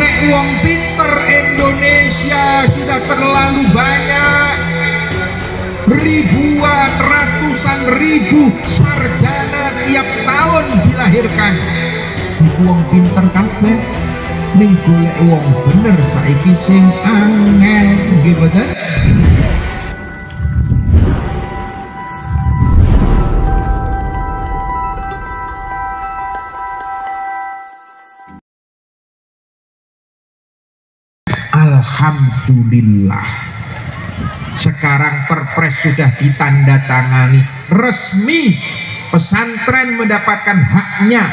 Nek wong pinter Indonesia sudah terlalu banyak, ribuan, ratusan ribu sarjana tiap tahun dilahirkan. Wong pinter kabeh, ning golek wong bener saiki sing angel, nggih boten? Alhamdulillah, sekarang perpres sudah ditandatangani resmi, pesantren mendapatkan haknya,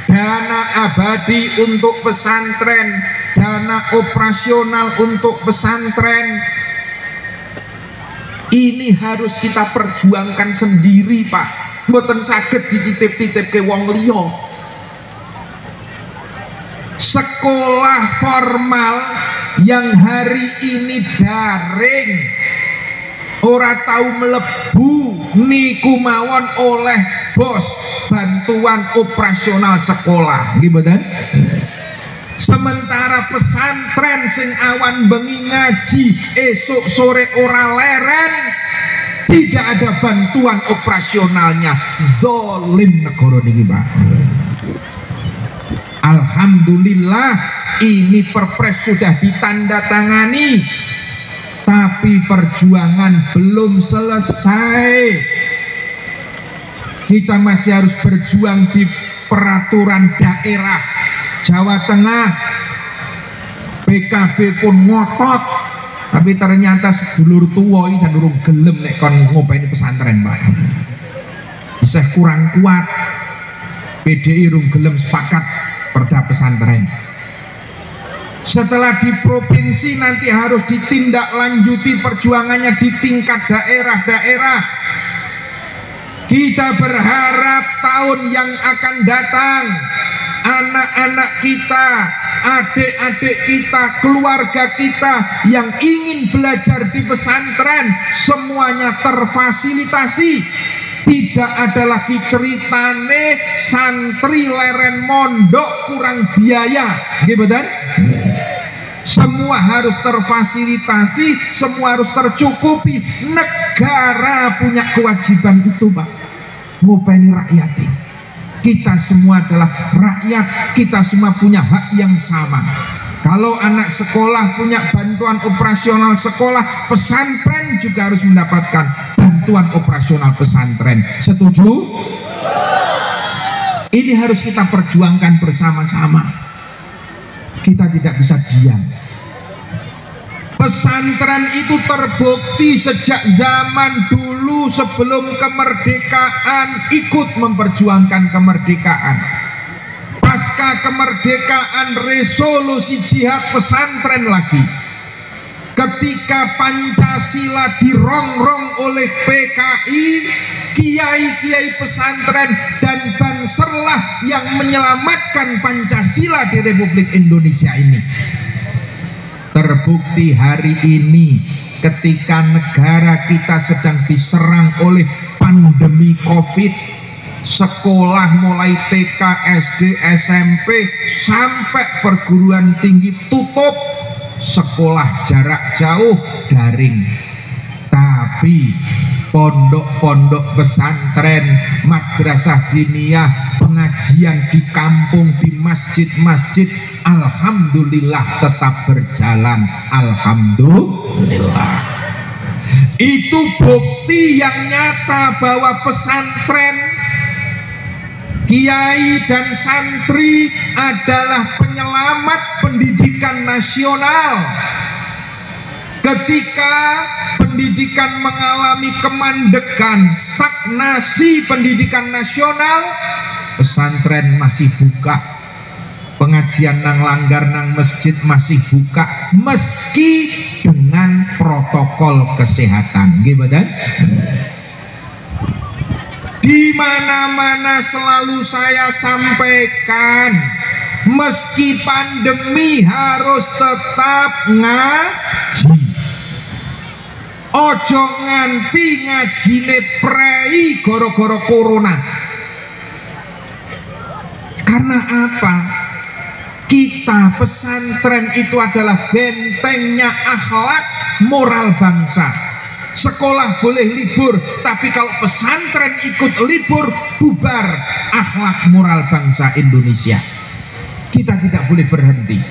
dana abadi untuk pesantren, dana operasional untuk pesantren. Ini harus kita perjuangkan sendiri, Pak. Mboten saged dititip-titip ke wong liya. Sekolah formal yang hari ini daring, ora tahu melebu niku mawon oleh bos bantuan operasional sekolah, nggih mboten? Sementara pesantren sing awan bengi ngaji esok sore ora leren, tidak ada bantuan operasionalnya. Zolim negara niki, Pak. Alhamdulillah, ini perpres sudah ditandatangani, tapi perjuangan belum selesai. Kita masih harus berjuang di peraturan daerah. Jawa Tengah PKB pun ngotot, tapi ternyata sedulur tua ini dan durung gelem nek kon ngopeni pesantren, Pak. Bisa kurang kuat, PDI durung gelem sepakat perda pesantren. Setelah di provinsi nanti harus ditindaklanjuti perjuangannya di tingkat daerah-daerah. Kita berharap tahun yang akan datang anak-anak kita, adik-adik kita, keluarga kita yang ingin belajar di pesantren semuanya terfasilitasi. Tidak ada lagi ceritane santri leren mondok kurang biaya, gitu kan? Semua harus terfasilitasi, semua harus tercukupi. Negara punya kewajiban itu, Pak. Ngopeni rakyat. Kita semua adalah rakyat, kita semua punya hak yang sama. Kalau anak sekolah punya bantuan operasional sekolah, pesantren juga harus mendapatkan bantuan operasional pesantren. Setuju? Ini harus kita perjuangkan bersama-sama. Kita tidak bisa diam. Pesantren itu terbukti sejak zaman dulu sebelum kemerdekaan ikut memperjuangkan kemerdekaan. Pasca kemerdekaan resolusi jihad pesantren lagi. Ketika Pancasila dirongrong oleh PKI, kiai-kiai pesantren dan Banserlah yang menyelamatkan Pancasila di Republik Indonesia ini. Terbukti hari ini ketika negara kita sedang diserang oleh pandemi COVID, sekolah mulai TK, SD, SMP sampai perguruan tinggi tutup, sekolah jarak jauh daring. Tapi pondok-pondok pesantren, madrasah diniyah, pengajian di kampung, di masjid-masjid, alhamdulillah tetap berjalan. Alhamdulillah. Itu bukti yang nyata bahwa pesantren, kiai dan santri adalah penyelamat pendidikan nasional. Ketika pendidikan mengalami kemandekan, stagnasi pendidikan nasional, pesantren masih buka, pengajian nang langgar nang masjid masih buka, meski dengan protokol kesehatan. Gimana? Di mana-mana selalu saya sampaikan, meski pandemi harus tetap ngaji. Ojo nganti ngajine prei goro-goro corona. Karena apa? Kita pesantren itu adalah bentengnya akhlak moral bangsa. Sekolah boleh libur, tapi kalau pesantren ikut libur, bubar akhlak moral bangsa Indonesia. Kita tidak boleh berhenti.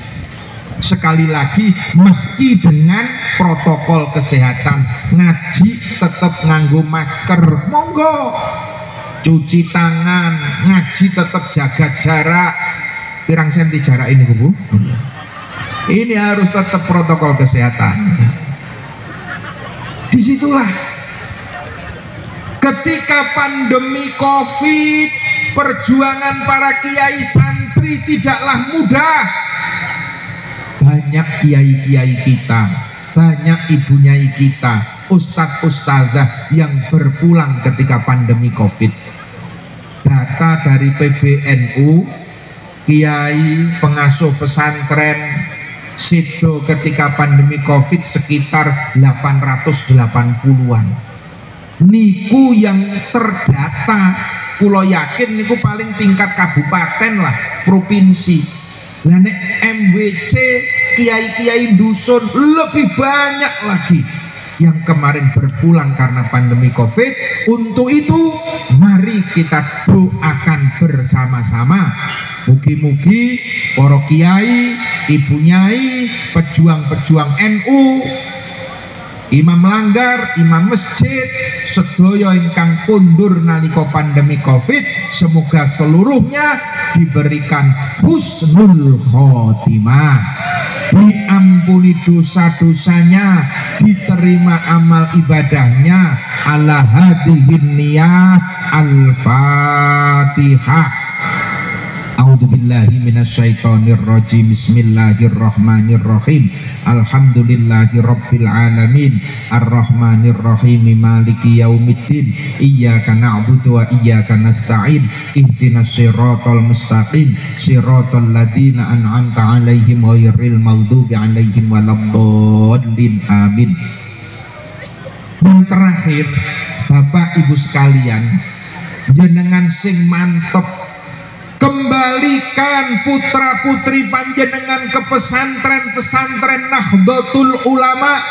Sekali lagi, meski dengan protokol kesehatan, ngaji tetap nganggo masker, monggo. Cuci tangan, ngaji tetap jaga jarak. Pirang senti jarak ini, Bu? Ini harus tetap protokol kesehatan. Disitulah ketika pandemi COVID, perjuangan para kiai santri tidaklah mudah. Banyak kiai-kiai kita, banyak ibu nyai kita, ustadz-ustazah yang berpulang ketika pandemi COVID. Data dari PBNU, kiai pengasuh pesantren sido ketika pandemi COVID sekitar 880-an. Niku yang terdata, kulo yakin niku paling tingkat kabupaten lah, provinsi. Lah nek MWC, kiai-kiai dusun lebih banyak lagi yang kemarin berpulang karena pandemi COVID. Untuk itu mari kita doakan bersama-sama, mugi-mugi para kiai, ibu nyai, pejuang-pejuang NU, imam langgar, imam masjid, sedaya ingkang kundur nalika pandemi COVID, semoga seluruhnya diberikan husnul khotimah, diampuni dosa-dosanya, diterima amal ibadahnya. Ala hadihin niyah. Al-Fatihah. A'udzubillahi minasyaitonirrajim. Bismillahirrahmanirrahim. Alhamdulillahi rabbil alamin, arrahmanirrahim, maliki yaumiddin, iyyaka na'budu wa iyyaka nasta'in, ihdinas siratal mustaqim, siratal ladzina an'amta 'alaihim ghairil maghdubi 'alaihim waladdallin. Amin. Yang terakhir, Bapak Ibu sekalian, jenengan sing mantep, kembalikan putra putri panjenengan ke pesantren-pesantren Nahdlatul Ulama,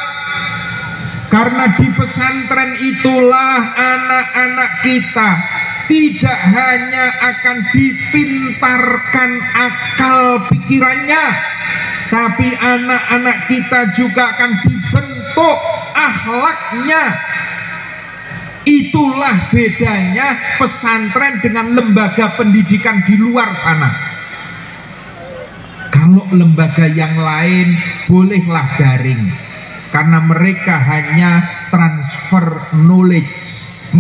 karena di pesantren itulah anak-anak kita tidak hanya akan dipintarkan akal pikirannya, tapi anak-anak kita juga akan dibentuk akhlaknya. Itulah bedanya pesantren dengan lembaga pendidikan di luar sana. Kalau lembaga yang lain bolehlah daring, karena mereka hanya transfer knowledge,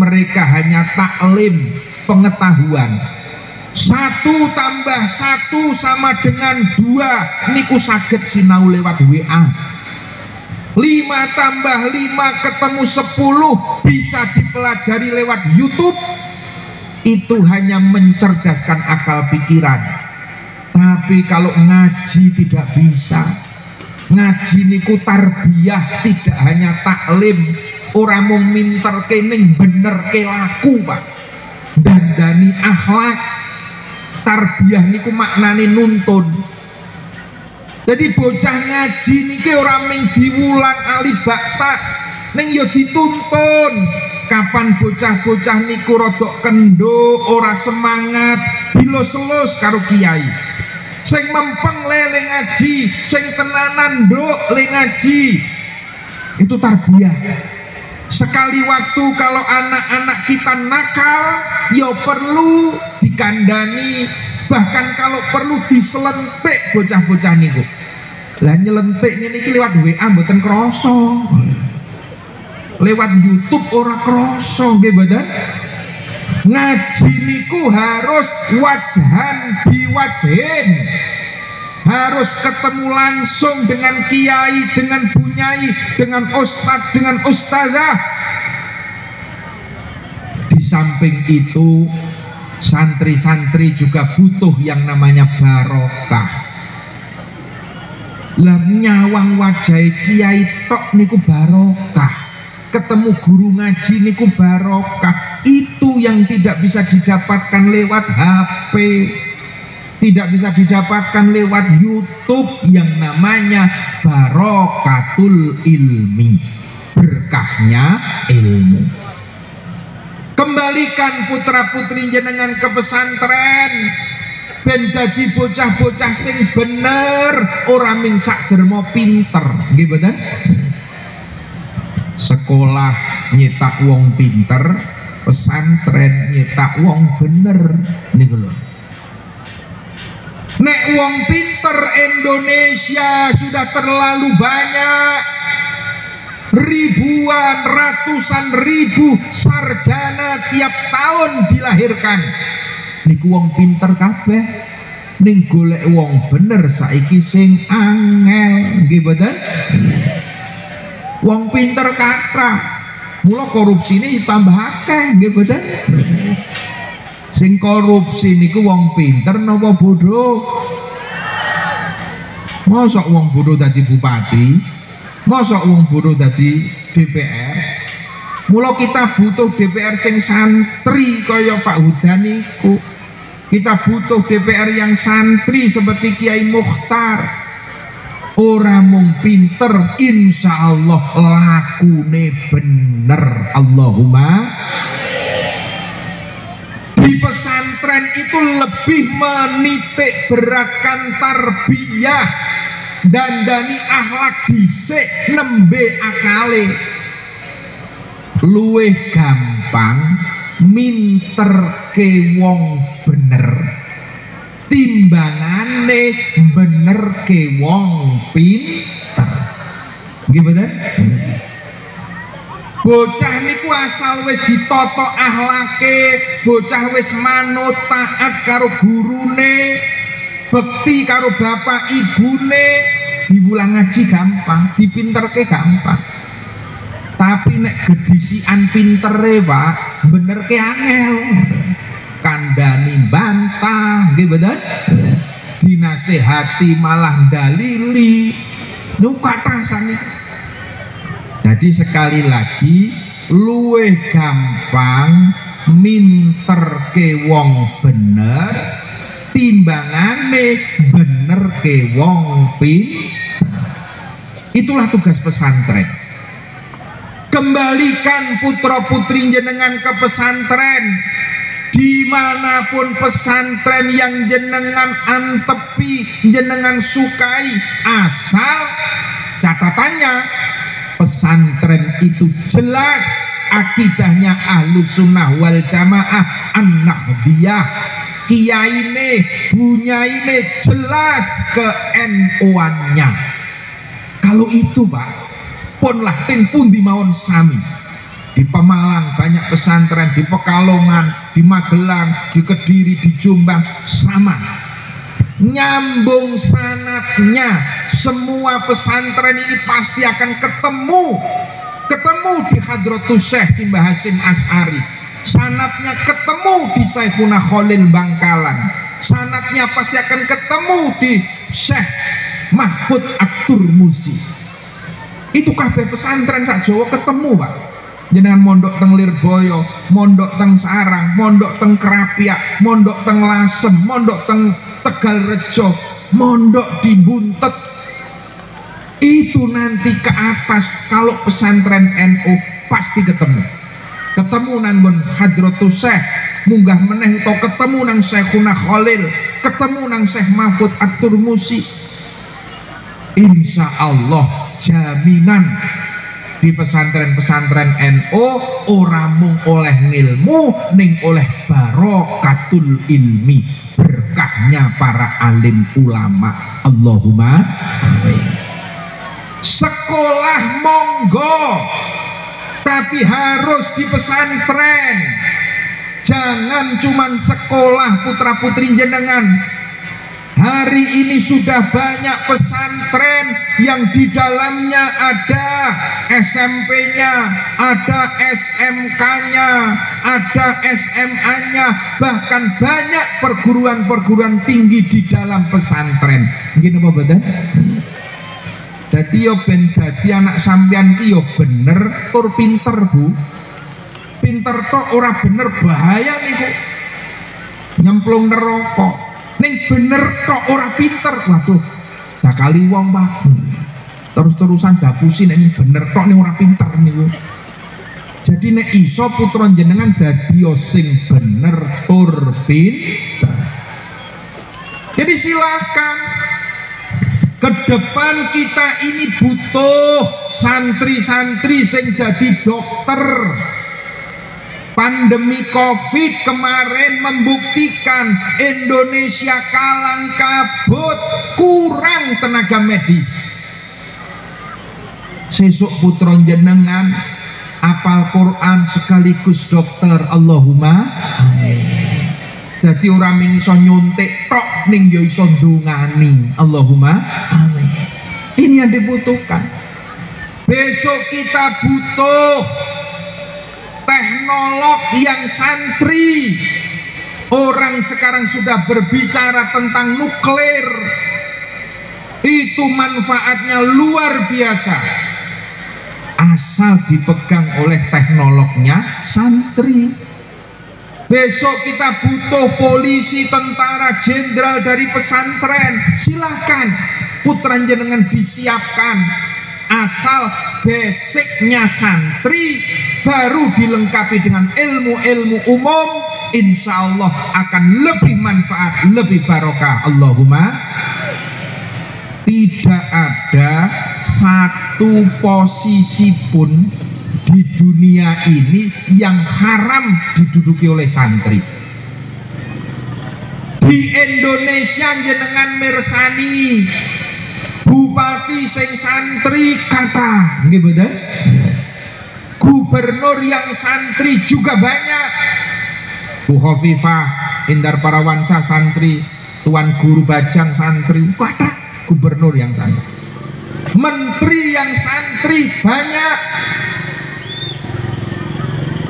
mereka hanya taklim, pengetahuan. 1 tambah 1 sama dengan 2, niku saged sinau lewat WA. 5 tambah 5 ketemu 10 bisa dipelajari lewat YouTube. Itu hanya mencerdaskan akal pikiran. Tapi kalau ngaji tidak bisa. Ngaji niku tarbiyah, tidak hanya taklim. Orang mau minter kening bener ke laku, Pak. Dandani akhlak. Tarbiyah niku maknane nuntun. Jadi bocah ngaji niki ora mung diwulang alibakta, ning ya dituntun. Kapan bocah-bocah niku rodok kendo, ora semangat, dilus-lus karo kiai. Sing mempeng le ngaji, sing tenanan nduk le ngaji. Itu tarbiyah. Sekali waktu kalau anak-anak kita nakal, ya perlu dikandani, bahkan kalau perlu diselentik bocah-bocah niku. Lah nyelentik niki lewat WA mboten krasa. Lewat YouTube ora krasa nggih mboten. Ngaji niku harus wajhan biwajhin. Harus ketemu langsung dengan kiai, dengan bunyai, dengan ustadz, dengan ustazah. Di samping itu, santri-santri juga butuh yang namanya barokah. Lah nyawang wajah kiai tok niku barokah. Ketemu guru ngaji niku barokah. Itu yang tidak bisa didapatkan lewat HP, tidak bisa didapatkan lewat YouTube yang namanya Barokatul Ilmi, berkahnya ilmu. Kembalikan putra putri jenengan ke pesantren ben dadi bocah-bocah sing bener, ora ming sak dermo pinter, nggih mboten? Sekolah nyetak wong pinter, pesantren nyetak wong bener niku lho. Nek wong pinter Indonesia sudah terlalu banyak, ribuan, ratusan ribu sarjana tiap tahun dilahirkan. Niku wong pinter kabeh, ning golek wong bener saiki sing angel, nggih mboten? Wong pinter kathah, mula korupsine tambah akeh, nggih mboten? Sing korupsi niku wong pinter napa bodoh? Mosok wong bodoh dadi bupati, mosok wong bodoh dadi DPR. Mula kita butuh DPR sing santri kaya Pak Huda niku. Kita butuh DPR yang santri seperti Kiai Mukhtar. Ora mung pinter, insya Allah lakune bener. Allahumma. Di pesantren itu lebih menitik beratkan tarbiyah, dandani akhlak dhisik, nembe akale. Luwih gampang minterke wong bener timbangane benerke wong pinter, nggih mboten? Bocah niku asal wis ditata akhlake, bocah wis manut taat karo gurune, bekti karo bapak ibune, diwulang ngaji gampang, dipinterke gampang. Tapi nek gedisian pintere Pak, bener ke angel, kandani bantah, nggih mboten? Dinasehati malah dalili, nu kathah saniki. Jadi sekali lagi luwih gampang minterke wong bener timbangane benerke wong pinter. Itulah tugas pesantren. Kembalikan putra putri jenengan ke pesantren, dimanapun pesantren yang jenengan antepi, jenengan sukai, asal catatannya pesantren itu jelas akidahnya Ahlus Sunnah wal Jamaah An-Nahdiyah, kiyaine bunyaine jelas ke NU-annya. Kalau itu Pak, ponlah ting pundi mawon sami. Di Pemalang banyak pesantren, di Pekalongan, di Magelang, di Kediri, di Jombang sama. Nyambung sanatnya, semua pesantren ini pasti akan ketemu di Hadratus Syekh Simbah Hasyim Asy'ari. Sanatnya ketemu di Syekhuna Khalil Bangkalan. Sanatnya pasti akan ketemu di Syekh Mahfud At-Turmuzi. Itu kabeh pesantren sak Jawa ketemu Pak. Jenengan mondok teng Lirboyo, mondok teng Sarang, mondok teng Krapiak, mondok teng Lasem, mondok teng Tegalrejo, mondok di Buntet. Itu nanti ke atas kalau pesantren NU pasti ketemu. Ketemu nang Hadratus Syekh, munggah meneh atau ketemu nang Syekhuna Khalil, ketemu nang Syekh Mahfud At-Turmuzi. Insya Allah jaminan di pesantren-pesantren NU ora mung oleh ngilmu ning oleh barokatul ilmi, berkahnya para alim ulama. Allahumma amin. Sekolah monggo, tapi harus di pesantren. Jangan cuman sekolah putra putri jenengan. Hari ini sudah banyak pesantren yang di dalamnya ada SMP-nya, ada SMK-nya, ada SMA-nya, bahkan banyak perguruan-perguruan tinggi di dalam pesantren. Gini apa betul? Jadi yo ben dadi anak sampean ki yo bener tur pinter Bu. Pinter tok ora bener bahaya niku. Nyemplung neraka. ning bener kok ora pinter. Waduh, dah kali wong Pak. Terus-terusan dapusi nek bener kok ning ora pinter niku. Jadi nek iso putra jenengan dadi sing bener tur pinter. Jadi silakan ke depan kita ini butuh santri-santri sing jadi dokter. Pandemi Covid kemarin membuktikan Indonesia kalang kabut, kurang tenaga medis. Sesuk putra jenengan apal Quran sekaligus dokter, Allahumma amin. Jadi orang ini iso nyuntik tok ning yo iso ndungani, Allahumma amin. Ini yang dibutuhkan. Besok kita butuh teknolog yang santri. Orang sekarang sudah berbicara tentang nuklir. Itu manfaatnya luar biasa. Asal dipegang oleh teknolognya santri. Besok kita butuh polisi, tentara, jenderal dari pesantren. Silahkan putra jenengan disiapkan. Asal basicnya santri baru dilengkapi dengan ilmu-ilmu umum, insya Allah akan lebih manfaat, lebih barokah. Allahumma. Tidak ada satu posisi pun di dunia ini yang haram diduduki oleh santri. Di Indonesia jenengan mirsani bupati sing santri kata, nggih betul? Gubernur yang santri juga banyak. Bu Khofifah Indar Parawansa santri, Tuan Guru Bajang santri, kata gubernur yang santri. Menteri yang santri banyak.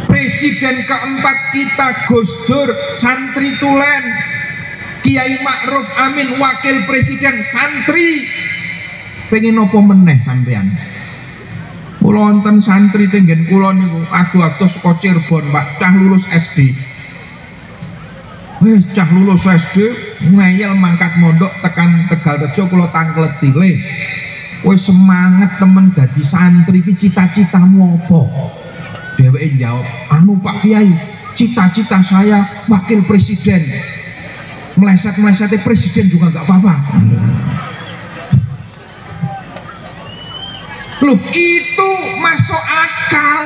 Presiden keempat kita Gus Dur santri tulen. Kiai Ma'ruf Amin wakil presiden santri. Pengen nopo meneh sampean? Kula wonten santri tenggen kula niku adu-adu saka Cirebon, Pak, cah lulus SD. Cah lulus SD ngeyel mangkat mondok tekan Tegalrejo kula tangkleti. Le, kowe semangat temen dadi santri iki cita-citamu apa? Dheweke jawab, anu Pak Kiai, cita-cita saya wakil presiden. Meleset-melesetnya presiden juga nggak apa-apa. Loh, itu masuk akal,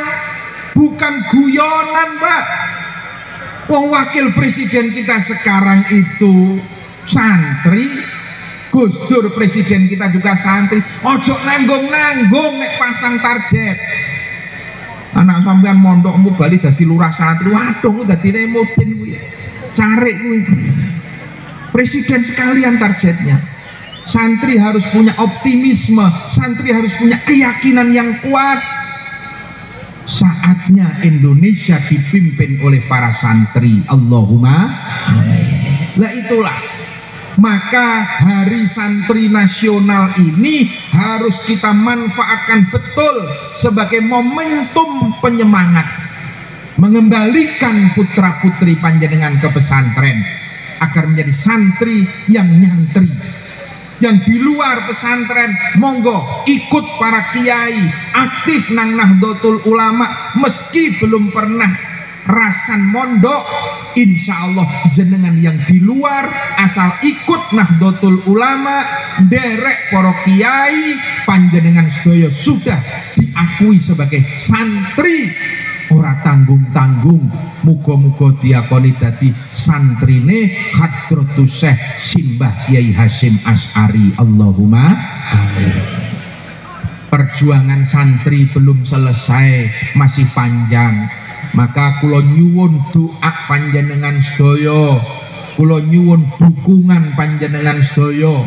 bukan guyonan, Pak. Wong wakil presiden kita sekarang itu santri, Gus Dur presiden kita juga santri. Ojo nanggung-nanggung nek pasang target. Anak sampean mondokmu bali dadi lurah santri, waduh dadi nemudin kuwi. Cari kuwi. Presiden sekalian targetnya. Santri harus punya optimisme, santri harus punya keyakinan yang kuat. Saatnya Indonesia dipimpin oleh para santri. Allahumma amin. Lah itulah, maka Hari Santri Nasional ini harus kita manfaatkan betul sebagai momentum penyemangat, mengembalikan putra putri panjenengan ke pesantren agar menjadi santri yang nyantri. Yang di luar pesantren monggo ikut para kiai, aktif nang Nahdlatul Ulama, meski belum pernah rasan mondok, insya Allah jenengan yang di luar asal ikut Nahdlatul Ulama, derek para kiai, panjenengan sedaya sudah diakui sebagai santri. Ora tanggung-tanggung, muga-muga diakoni dadi santrine Hadratus Syekh Simbah Kiai Hasyim Asy'ari. Allahumma amin. Perjuangan santri belum selesai, masih panjang. Maka kula nyuwun doa panjenengan sedaya, kula nyuwun dukungan panjenengan sedaya.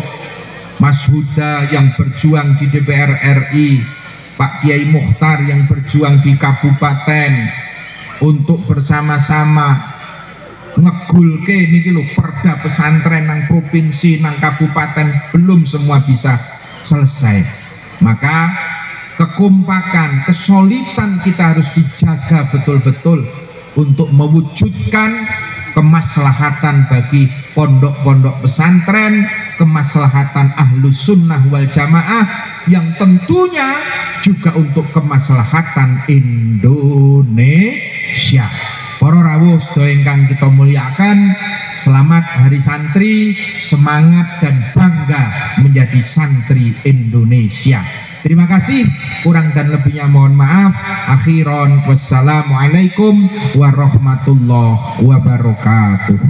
Mas Huda yang berjuang di DPR RI, Pak Kiai Mukhtar yang berjuang di kabupaten untuk bersama-sama ngegulke niki lho perda pesantren nang provinsi nang kabupaten belum semua bisa selesai. Maka kekompakan, kesolidan kita harus dijaga betul-betul untuk mewujudkan kemaslahatan bagi pondok-pondok pesantren, kemaslahatan ahlus sunnah wal jamaah, yang tentunya juga untuk kemaslahatan Indonesia. Para rawuh ingkang kita muliakan, selamat Hari Santri, semangat dan bangga menjadi santri Indonesia. Terima kasih, kurang dan lebihnya mohon maaf. Akhiron, wassalamualaikum warahmatullahi wabarakatuh.